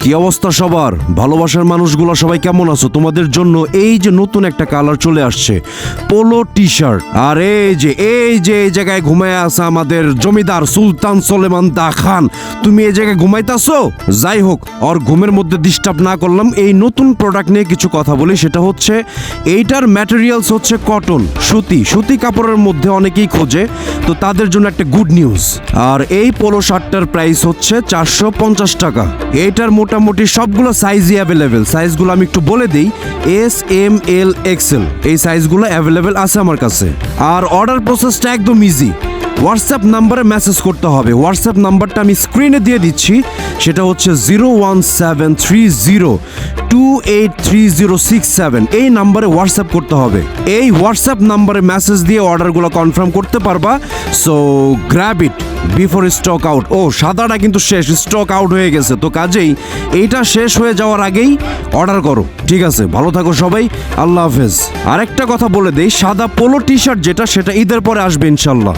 কি অবস্থা সবার? ভালোবাসার মানুষগুলো সবাই কেমন আছো? তোমাদের জন্য এই যে নতুন একটা কালার চলে আসছে, পোলো টি শার্ট। আর এই জায়গায় ঘুমায় আছে আমাদের জমিদার সুলতান সলেমান দা খান। তুমি এই জায়গায় ঘুমাইতাছো? যাই হোক, ওর ঘুমের মধ্যে ডিস্টার্ব না করলাম। এই নতুন প্রোডাক্ট নিয়ে কিছু কথা বলি। সেটা হচ্ছে এইটার ম্যাটেরিয়ালস হচ্ছে কটন, সুতি কাপড়ের মধ্যে অনেকেই খোঁজে, তো তাদের জন্য একটা গুড নিউজ। আর এই পোলো শার্টটার প্রাইস হচ্ছে 450 টাকা। এইটার মোটামুটি সবগুলো সাইজই অ্যাভেলেবেল। সাইজগুলো আমি একটু বলে দিই, এস, এম, এল, এক্সেল, এই সাইজগুলো অ্যাভেলেবেল আছে আমার কাছে। আর অর্ডার প্রসেসটা একদম ইজি। হোয়াটসঅ্যাপ নাম্বারে মেসেজ করতে হবে। হোয়াটসঅ্যাপ নাম্বারটা আমি স্ক্রিনে দিয়ে দিচ্ছি। সেটা হচ্ছে 01730283067। এই নাম্বারে হোয়াটসঅ্যাপ করতে হবে। এই হোয়াটসঅ্যাপ নাম্বারে মেসেজ দিয়ে অর্ডারগুলো কনফার্ম করতে পারবা। So grab it before stock out. ও সাদাটা কিন্তু শেষ, স্টক আউট হয়ে গেছে। তো কাজেই এইটা শেষ হয়ে যাওয়ার আগেই অর্ডার করো। ঠিক আছে, ভালো থাকো সবাই, আল্লাহ হাফেজ। আরেকটা কথা বলে দেই, সাদা পোলো টি শার্ট যেটা, সেটা ঈদের পরে আসবে ইনশাল্লাহ।